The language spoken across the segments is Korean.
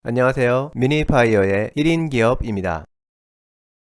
안녕하세요. 미니파이어의 1인 기업입니다.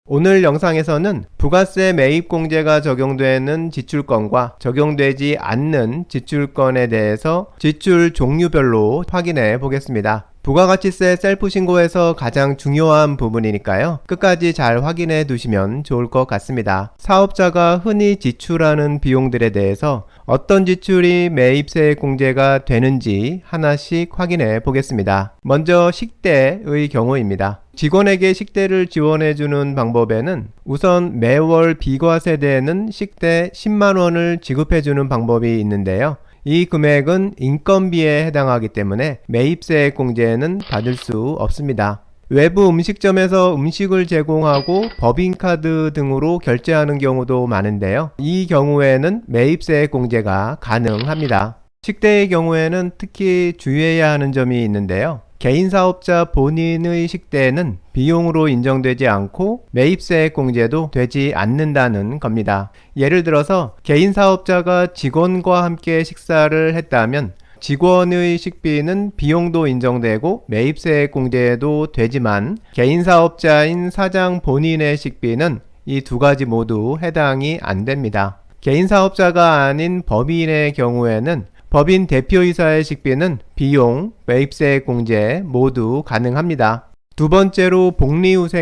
오늘 영상에서는 부가세 매입 공제가 적용되는 지출권과 적용되지 않는 지출권에 대해서 지출 종류별로 확인해 보겠습니다. 부가가치세 셀프 신고에서 가장 중요한 부분이니까요. 끝까지 잘 확인해 두시면 좋을 것 같습니다. 사업자가 흔히 지출하는 비용들에 대해서 어떤 지출이 매입세 공제가 되는지 하나씩 확인해 보겠습니다. 먼저 식대의 경우입니다. 직원에게 식대를 지원해주는 방법에는 우선 매월 비과세되는 식대 10만원을 지급해주는 방법이 있는데요. 이 금액은 인건비에 해당하기 때문에 매입세 공제는 받을 수 없습니다. 외부 음식점에서 음식을 제공하고 법인카드 등으로 결제하는 경우도 많은데요. 이 경우에는 매입세 공제가 가능합니다. 식대의 경우에는 특히 주의해야 하는 점이 있는데요. 개인 사업자 본인의 식대는 비용으로 인정되지 않고 매입세 공제도 되지 않는다는 겁니다. 예를 들어서 개인 사업자가 직원과 함께 식사를 했다면 직원의 식비는 비용도 인정되고 매입세 공제도 되지만 개인 사업자인 사장 본인의 식비는 이 두 가지 모두 해당이 안 됩니다. 개인 사업자가 아닌 법인의 경우에는 법인 대표이사의 식비는 비용, 매입세 공제 모두 가능합니다. 두 번째로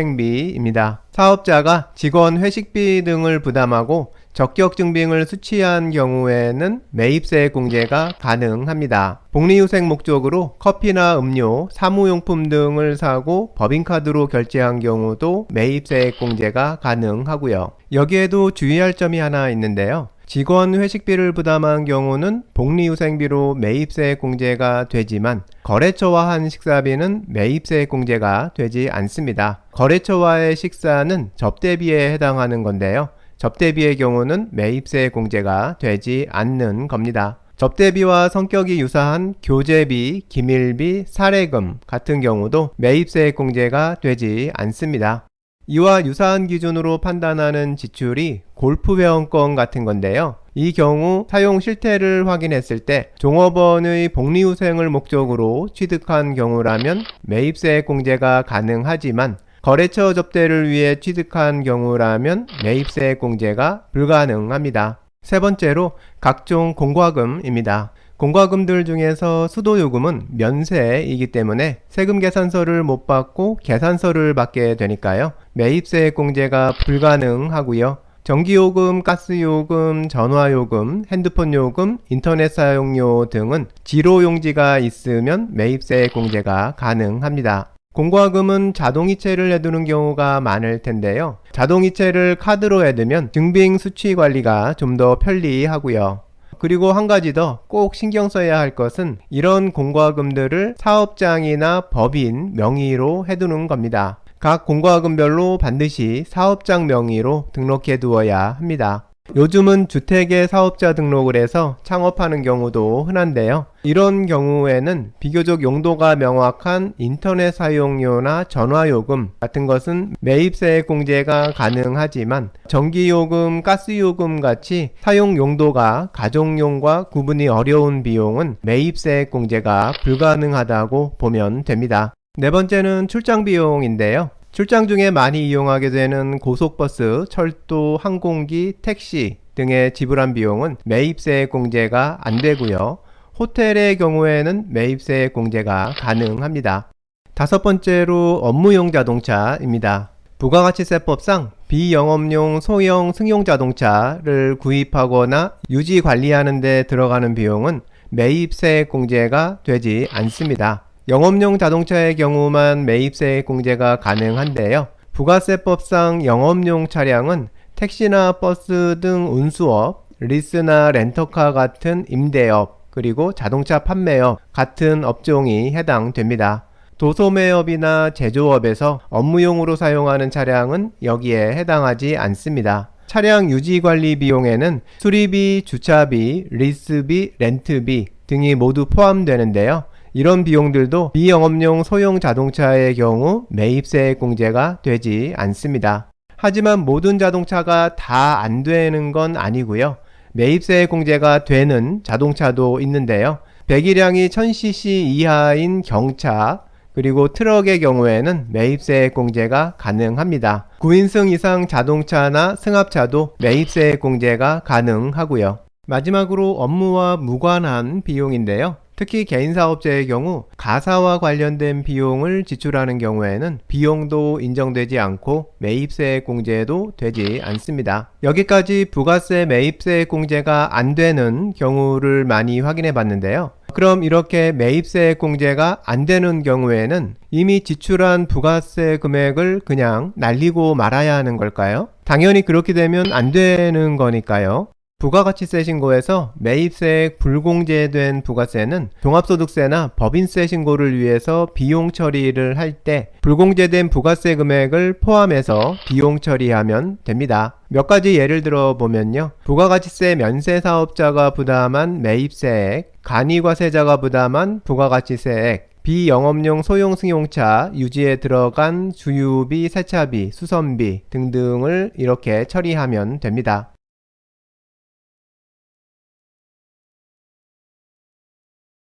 복리후생비입니다. 사업자가 직원 회식비 등을 부담하고 적격 증빙을 수취한 경우에는 매입세 공제가 가능합니다. 복리후생 목적으로 커피나 음료, 사무용품 등을 사고 법인카드로 결제한 경우도 매입세 공제가 가능하고요. 여기에도 주의할 점이 하나 있는데요. 직원 회식비를 부담한 경우는 복리후생비로 매입세 공제가 되지만 거래처와 한 식사비는 매입세 공제가 되지 않습니다. 거래처와의 식사는 접대비에 해당하는 건데요. 접대비의 경우는 매입세 공제가 되지 않는 겁니다. 접대비와 성격이 유사한 교재비, 기밀비, 사례금 같은 경우도 매입세 공제가 되지 않습니다. 이와 유사한 기준으로 판단하는 지출이 골프회원권 같은 건데요. 이 경우 사용 실태를 확인했을 때 종업원의 복리후생을 목적으로 취득한 경우라면 매입세 공제가 가능하지만 거래처 접대를 위해 취득한 경우라면 매입세 공제가 불가능합니다. 세 번째로 각종 공과금입니다. 공과금들 중에서 수도요금은 면세이기 때문에 세금 계산서를 못 받고 계산서를 받게 되니까요. 매입세 공제가 불가능하고요. 전기요금, 가스요금, 전화요금, 핸드폰요금, 인터넷 사용료 등은 지로용지가 있으면 매입세 공제가 가능합니다. 공과금은 자동이체를 해두는 경우가 많을 텐데요. 자동이체를 카드로 해두면 증빙 수취 관리가 좀 더 편리하고요. 그리고 한 가지 더 꼭 신경 써야 할 것은 이런 공과금들을 사업장이나 법인 명의로 해두는 겁니다. 각 공과금별로 반드시 사업장 명의로 등록해 두어야 합니다. 요즘은 주택의 사업자 등록을 해서 창업하는 경우도 흔한데요. 이런 경우에는 비교적 용도가 명확한 인터넷 사용료나 전화요금 같은 것은 매입세 공제가 가능하지만 전기요금, 가스요금 같이 사용 용도가 가정용과 구분이 어려운 비용은 매입세 공제가 불가능하다고 보면 됩니다. 네 번째는 출장 비용인데요. 출장 중에 많이 이용하게 되는 고속버스, 철도, 항공기, 택시 등의 지불한 비용은 매입세 공제가 안 되고요. 호텔의 경우에는 매입세 공제가 가능합니다. 다섯 번째로 업무용 자동차입니다. 부가가치세법상 비영업용 소형 승용 자동차를 구입하거나 유지 관리하는 데 들어가는 비용은 매입세 공제가 되지 않습니다. 영업용 자동차의 경우만 매입세 공제가 가능한데요. 부가세법상 영업용 차량은 택시나 버스 등 운수업, 리스나 렌터카 같은 임대업, 그리고 자동차 판매업 같은 업종이 해당됩니다. 도소매업이나 제조업에서 업무용으로 사용하는 차량은 여기에 해당하지 않습니다. 차량 유지관리 비용에는 수리비, 주차비, 리스비, 렌트비 등이 모두 포함되는데요. 이런 비용들도 비영업용 소형 자동차의 경우 매입세 공제가 되지 않습니다. 하지만 모든 자동차가 다 안 되는 건 아니고요. 매입세 공제가 되는 자동차도 있는데요. 배기량이 1000cc 이하인 경차, 그리고 트럭의 경우에는 매입세액 공제가 가능합니다. 9인승 이상 자동차나 승합차도 매입세액 공제가 가능하고요. 마지막으로 업무와 무관한 비용인데요. 특히 개인사업자의 경우 가사와 관련된 비용을 지출하는 경우에는 비용도 인정되지 않고 매입세액 공제도 되지 않습니다. 여기까지 부가세 매입세액 공제가 안 되는 경우를 많이 확인해 봤는데요. 그럼 이렇게 매입세액 공제가 안 되는 경우에는 이미 지출한 부가세 금액을 그냥 날리고 말아야 하는 걸까요? 당연히 그렇게 되면 안 되는 거니까요. 부가가치세 신고에서 매입세액 불공제된 부가세는 종합소득세나 법인세 신고를 위해서 비용 처리를 할 때 불공제된 부가세 금액을 포함해서 비용 처리하면 됩니다. 몇 가지 예를 들어 보면요. 부가가치세 면세사업자가 부담한 매입세액, 간이과세자가 부담한 부가가치세액, 비영업용 소형 승용차 유지에 들어간 주유비, 세차비, 수선비 등등을 이렇게 처리하면 됩니다.